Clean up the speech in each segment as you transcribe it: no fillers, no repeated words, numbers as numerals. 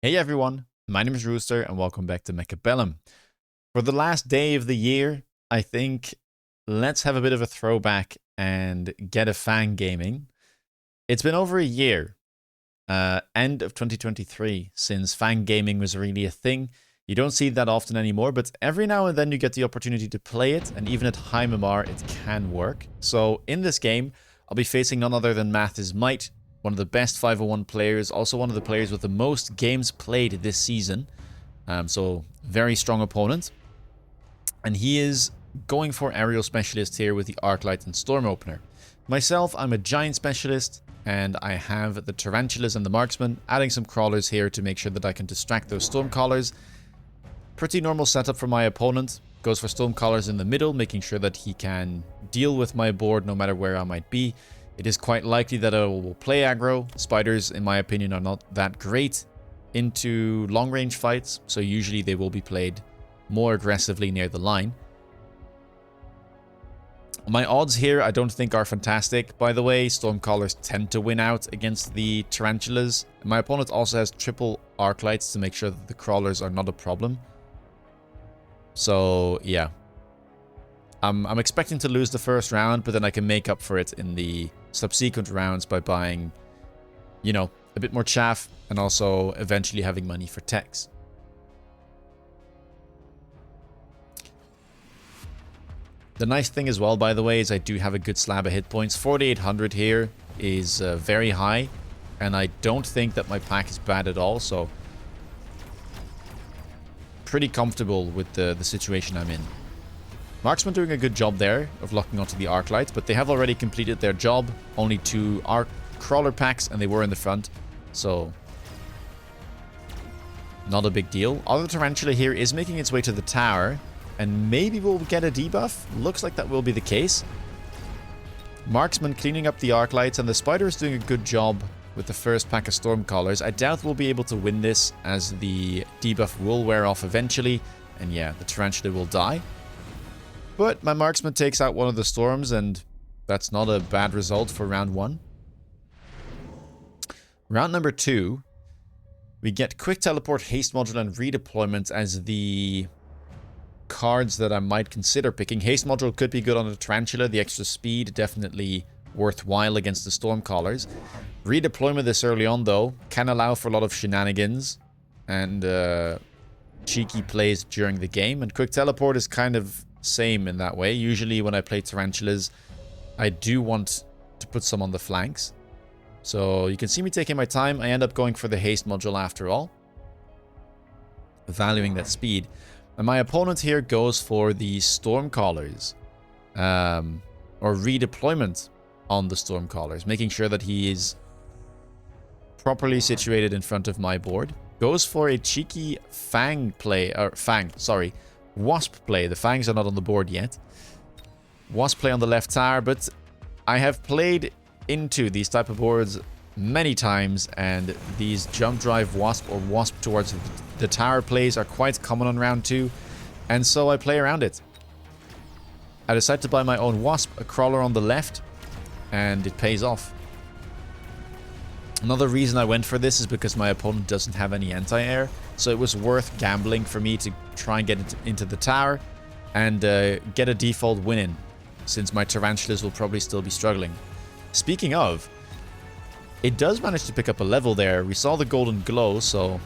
Hey everyone, my name is Rooster and welcome back to Mechabellum. For the last day of the year, I think let's have a bit of a throwback and get a Fang gaming. It's been over a year, end of 2023, since Fang gaming was really a thing. You don't see that often anymore, but every now and then you get the opportunity to play it, and even at high MMR it can work. So in this game, I'll be facing none other than Math is Might, one of the best 501 players, also one of the players with the most games played this season. So very strong opponent. And he is going for aerial specialist here with the Arclight and Storm Opener. Myself, I'm a giant specialist, and I have the Tarantulas and the Marksman, adding some crawlers here to make sure that I can distract those storm callers. Pretty normal setup for my opponent. Goes for storm callers in the middle, making sure that he can deal with my board no matter where I might be. It is quite likely that I will play aggro. Spiders, in my opinion, are not that great into long-range fights, so usually they will be played more aggressively near the line. My odds here I don't think are fantastic. By the way, Stormcallers tend to win out against the Tarantulas. My opponent also has triple Arclights to make sure that the Crawlers are not a problem. So, yeah. I'm expecting to lose the first round, but then I can make up for it in the subsequent rounds by buying, you know, a bit more chaff and also eventually having money for techs. The nice thing as well, by the way, is I do have a good slab of hit points. 4,800 here is very high, and I don't think that my pack is bad at all, so pretty comfortable with the situation I'm in. Marksman doing a good job there of locking onto the Arclight, but they have already completed their job. Only 2 Arc Crawler packs, and they were in the front, so not a big deal. Other Tarantula here is making its way to the tower, and maybe we'll get a debuff. Looks like that will be the case. Marksman cleaning up the Arclights, and the Spider is doing a good job with the first pack of Stormcallers. I doubt we'll be able to win this, as the debuff will wear off eventually, and yeah, the Tarantula will die. But my Marksman takes out one of the Storms, and that's not a bad result for round 1. Round number 2, we get Quick Teleport, Haste Module, and Redeployment as the cards that I might consider picking. Haste Module could be good on the Tarantula. The extra speed, definitely worthwhile against the Stormcallers. Redeployment this early on, though, can allow for a lot of shenanigans and cheeky plays during the game. And Quick Teleport is kind of same in that way. Usually when I play Tarantulas, I do want to put some on the flanks. So you can see me taking my time. I end up going for the Haste Module after all, valuing that speed. And my opponent here goes for the Stormcallers, or redeployment on the Stormcallers, making sure that he is properly situated in front of my board. Goes for a cheeky Fang play, or Wasp play. The Fangs are not on the board yet. Wasp play on the left tower, but I have played into these type of boards many times, and these jump drive Wasp or Wasp towards the tower plays are quite common on round 2, and so I play around it. I decide to buy my own Wasp, a crawler on the left, and it pays off. Another reason I went for this is because my opponent doesn't have any anti-air, so it was worth gambling for me to try and get into the tower and get a default win-in, since my Tarantulas will probably still be struggling. Speaking of, it does manage to pick up a level there. We saw the golden glow, so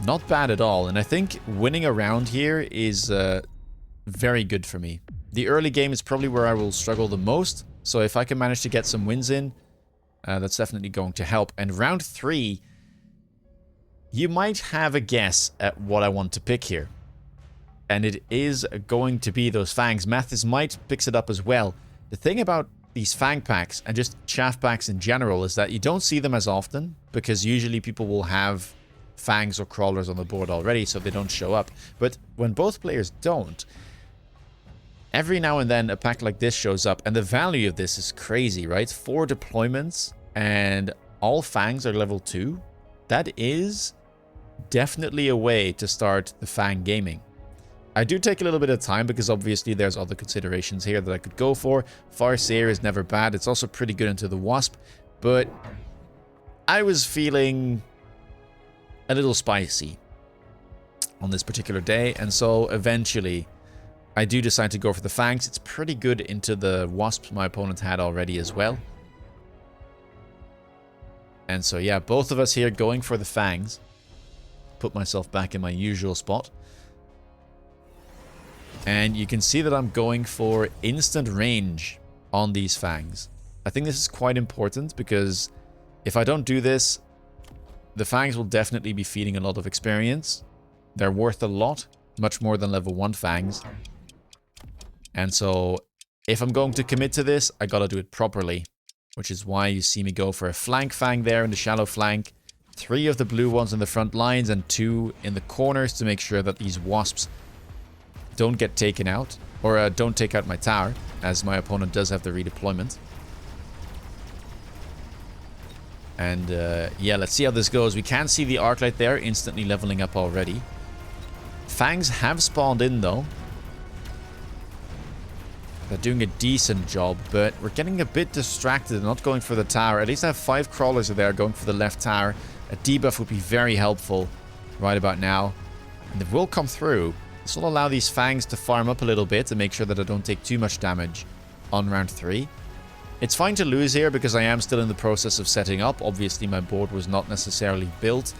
not bad at all. And I think winning a round here is very good for me. The early game is probably where I will struggle the most, so if I can manage to get some wins in, that's definitely going to help. And round 3, you might have a guess at what I want to pick here. And it is going to be those Fangs. Math is Might picks it up as well. The thing about these Fang packs, and just chaff packs in general, is that you don't see them as often, because usually people will have Fangs or Crawlers on the board already, so they don't show up. But when both players don't, every now and then a pack like this shows up, and the value of this is crazy, right? 4 deployments, and all Fangs are level 2. That is definitely a way to start the Fang gaming. I do take a little bit of time because obviously there's other considerations here that I could go for. Farseer is never bad. It's also pretty good into the Wasp, but I was feeling a little spicy on this particular day. And so eventually I do decide to go for the Fangs. It's pretty good into the Wasps my opponent had already as well. And so yeah, both of us here going for the Fangs. Put myself back in my usual spot. And you can see that I'm going for instant range on these Fangs. I think this is quite important because if I don't do this, the Fangs will definitely be feeding a lot of experience. They're worth a lot, much more than level 1 Fangs. And so if I'm going to commit to this, I gotta do it properly. Which is why you see me go for a flank Fang there in the shallow flank. 3 of the blue ones in the front lines and 2 in the corners to make sure that these Wasps don't get taken out. Or don't take out my tower, as my opponent does have the redeployment. And yeah, let's see how this goes. We can see the Arclight there instantly leveling up already. Fangs have spawned in though. They're doing a decent job, but we're getting a bit distracted and not going for the tower. At least I have 5 crawlers there going for the left tower. A debuff would be very helpful right about now. And it will come through. This will allow these Fangs to farm up a little bit and make sure that I don't take too much damage on round 3. It's fine to lose here because I am still in the process of setting up. Obviously, my board was not necessarily built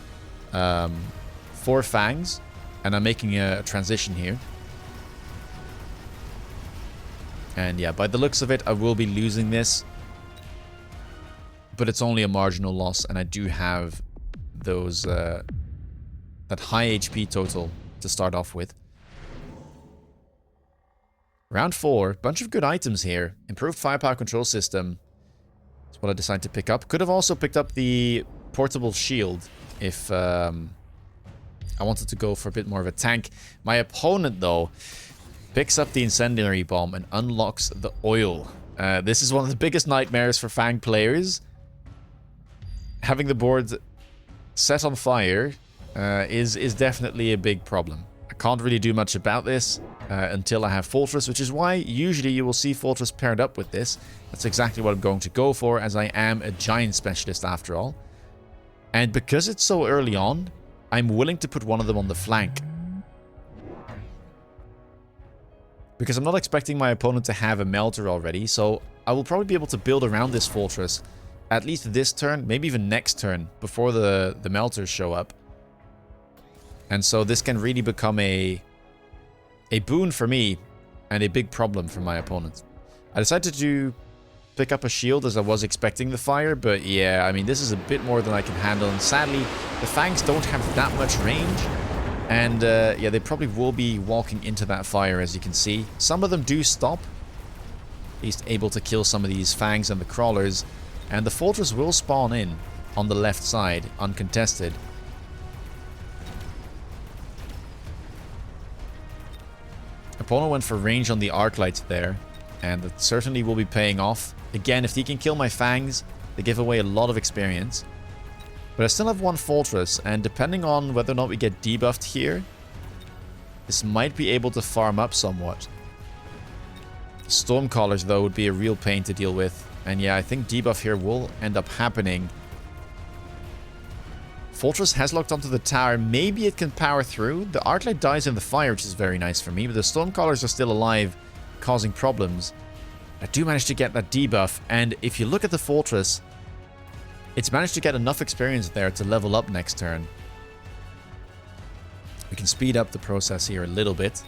for Fangs. And I'm making a transition here. And yeah, by the looks of it, I will be losing this. But it's only a marginal loss, and I do have those that high HP total to start off with. Round 4, bunch of good items here. Improved firepower control system. That's what I decided to pick up. Could have also picked up the portable shield if I wanted to go for a bit more of a tank. My opponent, though, picks up the incendiary bomb and unlocks the oil. This is one of the biggest nightmares for Fang players. Having the board set on fire is definitely a big problem. I can't really do much about this until I have Fortress, which is why usually you will see Fortress paired up with this. That's exactly what I'm going to go for, as I am a giant specialist after all. And because it's so early on, I'm willing to put one of them on the flank. Because I'm not expecting my opponent to have a melter already, so I will probably be able to build around this Fortress at least this turn, maybe even next turn, before the melters show up. And so this can really become a boon for me and a big problem for my opponent. I decided to pick up a shield as I was expecting the fire, but yeah, I mean, this is a bit more than I can handle, and sadly, the Fangs don't have that much range. And yeah, they probably will be walking into that fire, as you can see. Some of them do stop. At least able to kill some of these Fangs and the crawlers. And the Fortress will spawn in on the left side, uncontested. Opponent went for range on the Arclight there. And that certainly will be paying off. Again, if he can kill my Fangs, they give away a lot of experience. But I still have 1 Fortress, and depending on whether or not we get debuffed here, this might be able to farm up somewhat. Stormcallers, though, would be a real pain to deal with. And yeah, I think debuff here will end up happening. Fortress has locked onto the tower. Maybe it can power through. The Arclight dies in the fire, which is very nice for me. But the Stormcallers are still alive, causing problems. I do manage to get that debuff. And if you look at the Fortress, it's managed to get enough experience there to level up next turn. We can speed up the process here a little bit.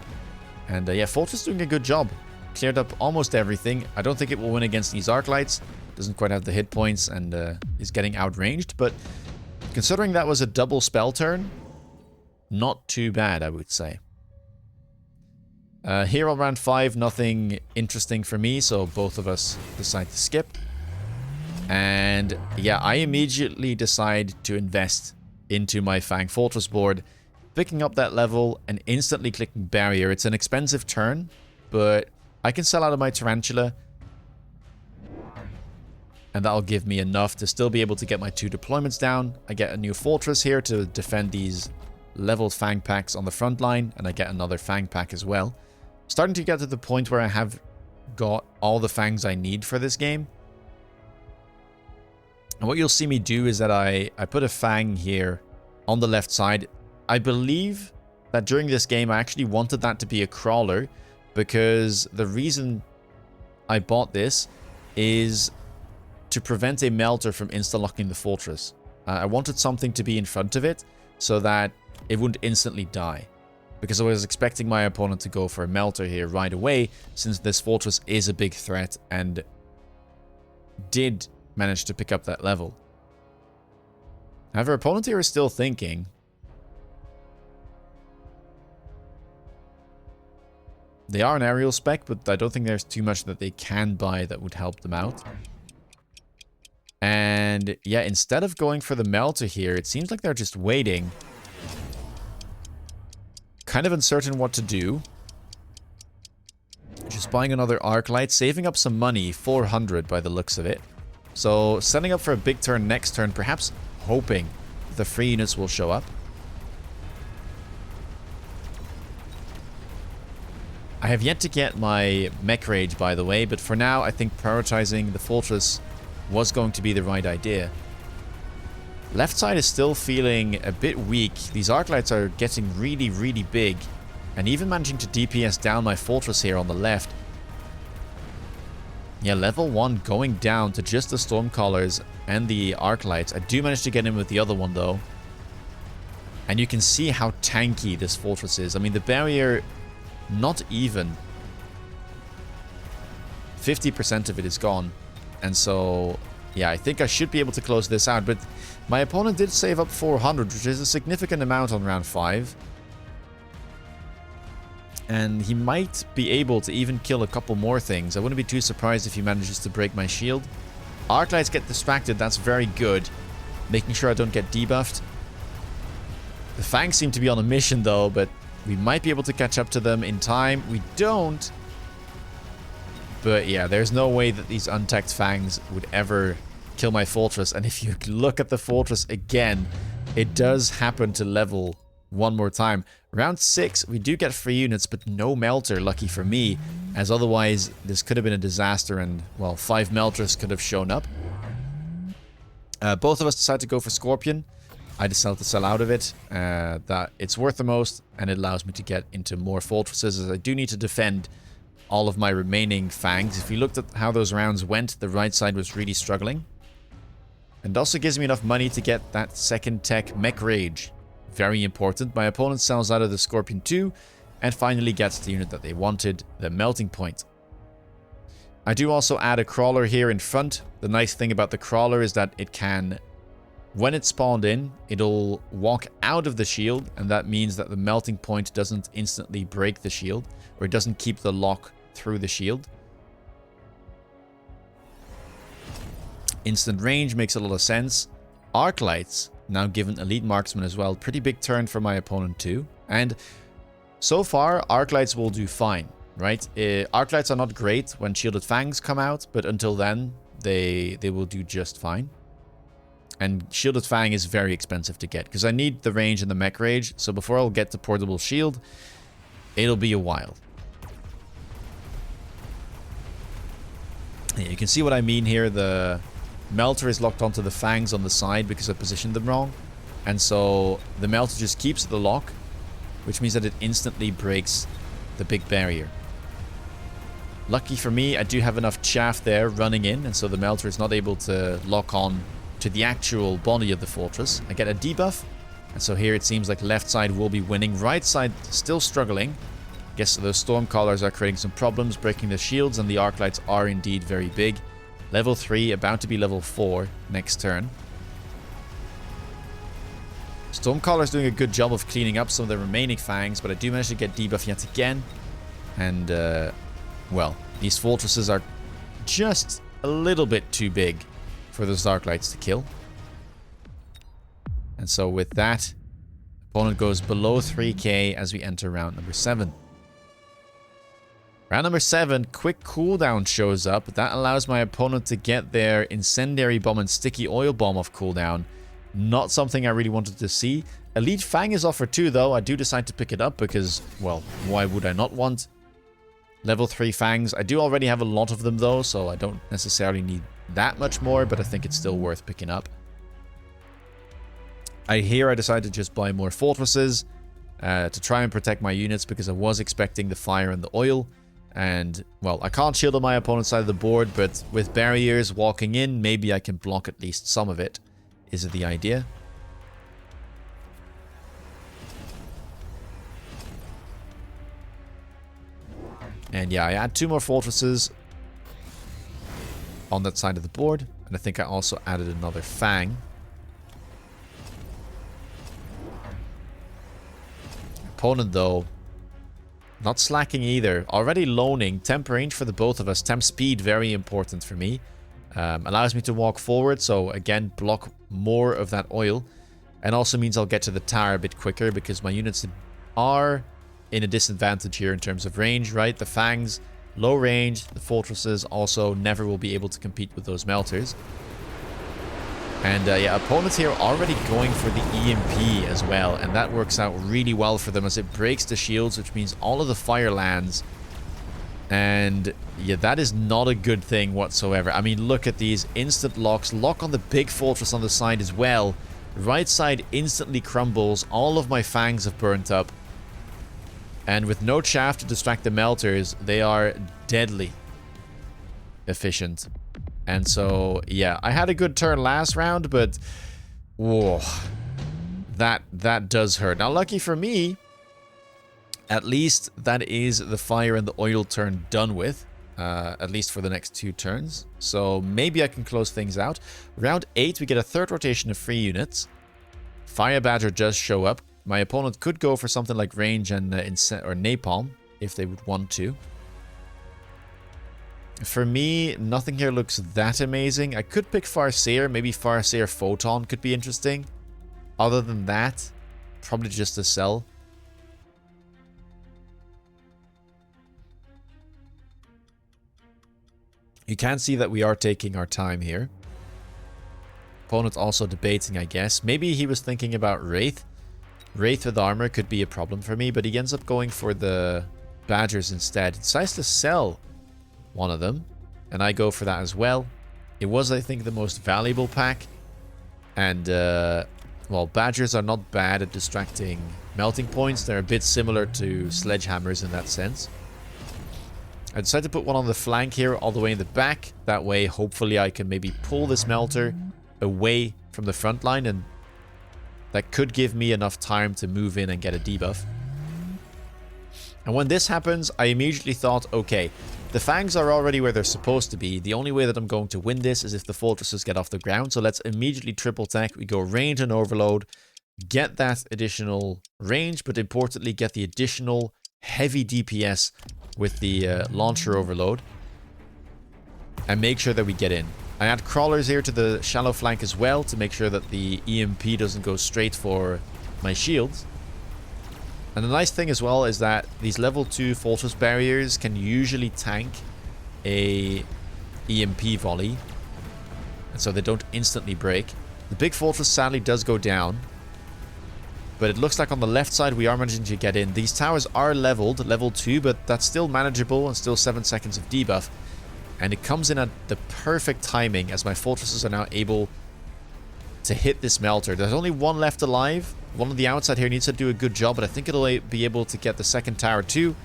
And yeah, Fortress doing a good job. Cleared up almost everything. I don't think it will win against these Arclights. Doesn't quite have the hit points and is getting outranged. But considering that was a double spell turn, not too bad, I would say. Here on round 5, nothing interesting for me. So both of us decide to skip. And yeah, I immediately decide to invest into my Fang Fortress board, picking up that level and instantly clicking Barrier. It's an expensive turn, but I can sell out of my Tarantula, and that'll give me enough to still be able to get my 2 deployments down. I get a new Fortress here to defend these leveled Fang packs on the front line, and I get another Fang pack as well. Starting to get to the point where I have got all the Fangs I need for this game. And what you'll see me do is that I put a Fang here on the left side. I believe that during this game I actually wanted that to be a crawler, because the reason I bought this is to prevent a melter from insta-locking the fortress. I wanted something to be in front of it so that it wouldn't instantly die, because I was expecting my opponent to go for a melter here right away, since this fortress is a big threat and did manage to pick up that level. However, opponent here is still thinking. They are an aerial spec, but I don't think there's too much that they can buy that would help them out. And yeah, instead of going for the melter here, it seems like they're just waiting. Kind of uncertain what to do. Just buying another arc light, saving up some money, 400 by the looks of it. So setting up for a big turn next turn, perhaps hoping the free units will show up. I have yet to get my mech rage, by the way, but for now I think prioritizing the fortress was going to be the right idea. Left side is still feeling a bit weak. These arc lights are getting really, really big, and even managing to DPS down my fortress here on the left. Yeah, level 1 going down to just the Stormcallers and the arc lights. I do manage to get in with the other one though. And you can see how tanky this fortress is. I mean, the barrier, not even 50% of it is gone. And so, yeah, I think I should be able to close this out. But my opponent did save up 400, which is a significant amount on round 5. And he might be able to even kill a couple more things. I wouldn't be too surprised if he manages to break my shield. Arc lights get distracted, that's very good. Making sure I don't get debuffed. The Fangs seem to be on a mission though, but we might be able to catch up to them in time. We don't. But yeah, there's no way that these untacked Fangs would ever kill my fortress. And if you look at the fortress again, it does happen to level one more time. Round 6, we do get free units, but no melter, lucky for me, as otherwise this could have been a disaster and, well, 5 melters could have shown up. Both of us decided to go for Scorpion. I decided to sell out of it. That it's worth the most, and it allows me to get into more fortresses, as I do need to defend all of my remaining Fangs. If you looked at how those rounds went, the right side was really struggling. And also gives me enough money to get that second tech Mech Rage. Very important. My opponent sells out of the Scorpion 2 and finally gets the unit that they wanted, the Melting Point. I do also add a Crawler here in front. The nice thing about the Crawler is that it can, when it's spawned in, it'll walk out of the shield, and that means that the Melting Point doesn't instantly break the shield, or it doesn't keep the lock through the shield. Instant range makes a lot of sense. Arc Lights, now given Elite Marksman as well. Pretty big turn for my opponent too. And so far, Arc Lights will do fine, right? Arc Lights are not great when Shielded Fangs come out, but until then, they will do just fine. And Shielded Fang is very expensive to get, because I need the range and the Mech Rage, so before I'll get to Portable Shield, it'll be a while. Yeah, you can see what I mean here. The Melter is locked onto the Fangs on the side because I positioned them wrong. And so the Melter just keeps the lock, which means that it instantly breaks the big barrier. Lucky for me, I do have enough chaff there running in, and so the Melter is not able to lock on to the actual body of the fortress. I get a debuff, and so here it seems like left side will be winning. Right side still struggling. I guess those Stormcallers are creating some problems, breaking the shields, and the Arc Lights are indeed very big. Level 3, about to be level 4 next turn. Stormcaller's doing a good job of cleaning up some of the remaining Fangs, but I do manage to get debuff yet again. And, well, these fortresses are just a little bit too big for those Arc Lights to kill. And so with that, opponent goes below 3k as we enter round number 7. Round number 7, quick cooldown shows up. That allows my opponent to get their Incendiary Bomb and Sticky Oil Bomb off cooldown. Not something I really wanted to see. Elite Fang is offered too, though. I do decide to pick it up because, well, why would I not want level 3 Fangs? I do already have a lot of them, though, so I don't necessarily need that much more, but I think it's still worth picking up. Here I decided to just buy more fortresses to try and protect my units because I was expecting the fire and the oil. And, well, I can't shield on my opponent's side of the board, but with barriers walking in, maybe I can block at least some of it, is the idea. And yeah, I add 2 more fortresses on that side of the board. And I think I also added another Fang. Opponent, though, not slacking either. Already loaning. Temp range for the both of us. Temp speed, very important for me. Allows me to walk forward, so again, block more of that oil. And also means I'll get to the tower a bit quicker because my units are in a disadvantage here in terms of range, right? The Fangs, low range. The fortresses also never will be able to compete with those melters. And yeah, opponents here already going for the EMP as well. And that works out really well for them as it breaks the shields, which means all of the fire lands. And yeah, that is not a good thing whatsoever. I mean, look at these instant locks. Lock on the big fortress on the side as well. Right side instantly crumbles. All of my Fangs have burnt up. And with no chaff to distract the melters, they are deadly efficient. And so, yeah, I had a good turn last round, but whoa, that does hurt. Now, lucky for me, at least that is the fire and the oil turn done with, at least for the next 2 turns. So maybe I can close things out. Round 8, we get a 3rd rotation of free units. Fire Badger does show up. My opponent could go for something like range and or napalm if they would want to. For me, nothing here looks that amazing. I could pick Farseer. Maybe Farseer Photon could be interesting. Other than that, probably just a sell. You can see that we are taking our time here. Opponent also debating, I guess. Maybe he was thinking about Wraith. Wraith with armor could be a problem for me, but he ends up going for the Badgers instead. He decides to sell one of them, and I go for that as well. It was, I think, the most valuable pack. And, well, Badgers are not bad at distracting melting points. They're a bit similar to sledgehammers in that sense. I decided to put one on the flank here, all the way in the back. That way, hopefully, I can maybe pull this melter away from the front line, and that could give me enough time to move in and get a debuff. And when this happens, I immediately thought, okay, the Fangs are already where they're supposed to be. The only way that I'm going to win this is if the fortresses get off the ground. So let's immediately triple tech. We go range and overload, get that additional range, but importantly, get the additional heavy DPS with the launcher overload, and make sure that we get in. I add crawlers here to the shallow flank as well to make sure that the EMP doesn't go straight for my shields. And the nice thing as well is that these level 2 fortress barriers can usually tank a EMP volley, and so they don't instantly break. The big fortress sadly does go down, but it looks like on the left side we are managing to get in. These towers are leveled, level 2, but that's still manageable and still 7 seconds of debuff. And it comes in at the perfect timing as my fortresses are now able to hit this melter. There's only one left alive. One on the outside here needs to do a good job, but I think it'll be able to get the second tower too.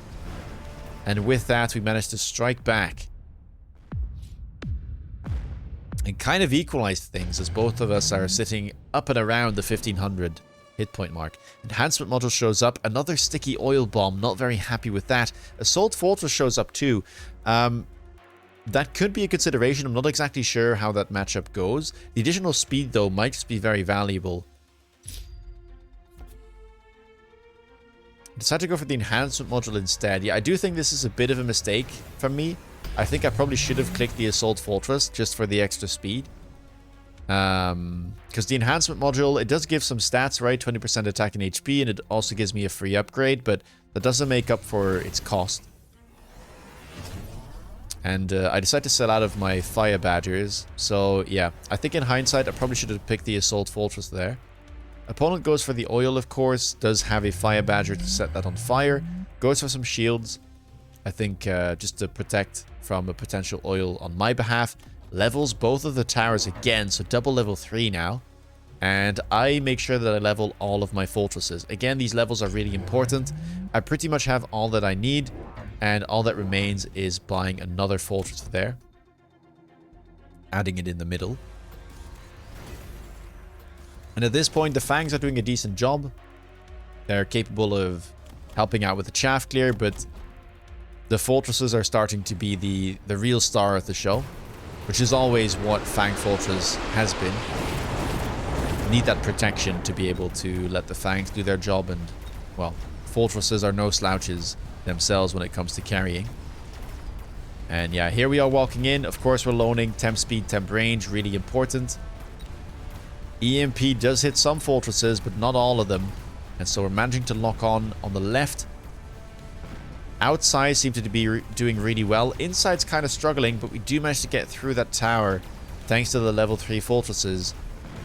And with that, we managed to strike back and kind of equalize things as both of us are sitting up and around the 1500 hit point mark. Enhancement module shows up. Another sticky oil bomb. Not very happy with that. Assault Fortress shows up too. That could be a consideration. I'm not exactly sure how that matchup goes. The additional speed, though, might just be very valuable. I decided to go for the enhancement module instead. Yeah, I do think this is a bit of a mistake from me. I think I probably should have clicked the Assault Fortress just for the extra speed. Because the enhancement module, it does give some stats, right? 20% attack and HP, and it also gives me a free upgrade, but that doesn't make up for its cost. And I decided to sell out of my Fire Badgers. So, yeah. I think in hindsight, I probably should have picked the Assault Fortress there. Opponent goes for the oil, of course. Does have a Fire Badger to set that on fire. Goes for some shields. I think just to protect from a potential oil on my behalf. Levels both of the towers again. So double level 3 now. And I make sure that I level all of my fortresses. Again, these levels are really important. I pretty much have all that I need, and all that remains is buying another fortress there. Adding it in the middle. And at this point, the Fangs are doing a decent job. They're capable of helping out with the chaff clear, but the fortresses are starting to be the real star of the show, which is always what Fang Fortress has been. Need that protection to be able to let the Fangs do their job, and, well, fortresses are no slouches themselves when it comes to carrying. And yeah, here we are walking in. Of course, we're loaning temp speed, temp range, really important. EMP does hit some fortresses, but not all of them. And so we're managing to lock on the left. Outside seems to be doing really well. Inside's kind of struggling, but we do manage to get through that tower thanks to the level 3 fortresses.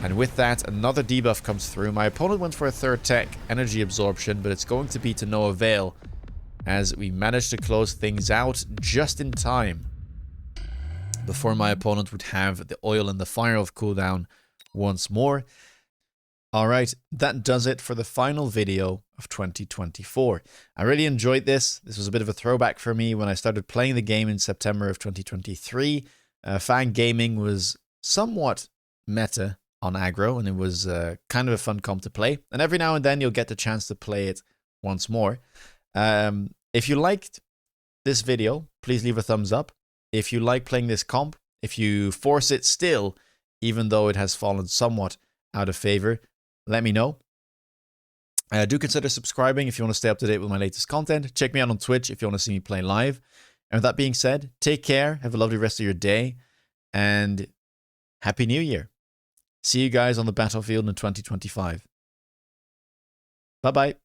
And with that, another debuff comes through. My opponent went for a third tech, energy absorption, but it's going to be to no avail, as we managed to close things out just in time before my opponent would have the oil and the fire of cooldown once more. Alright, that does it for the final video of 2024. I really enjoyed this. This was a bit of a throwback for me when I started playing the game in September of 2023. Fang Gaming was somewhat meta on aggro, and it was kind of a fun comp to play. And every now and then you'll get the chance to play it once more. If you liked this video, please leave a thumbs up. If you like playing this comp, if you force it still, even though it has fallen somewhat out of favor, let me know. Do consider subscribing if you want to stay up to date with my latest content. Check me out on Twitch if you want to see me play live. And with that being said, take care, have a lovely rest of your day, and Happy New Year. See you guys on the battlefield in 2025. Bye-bye.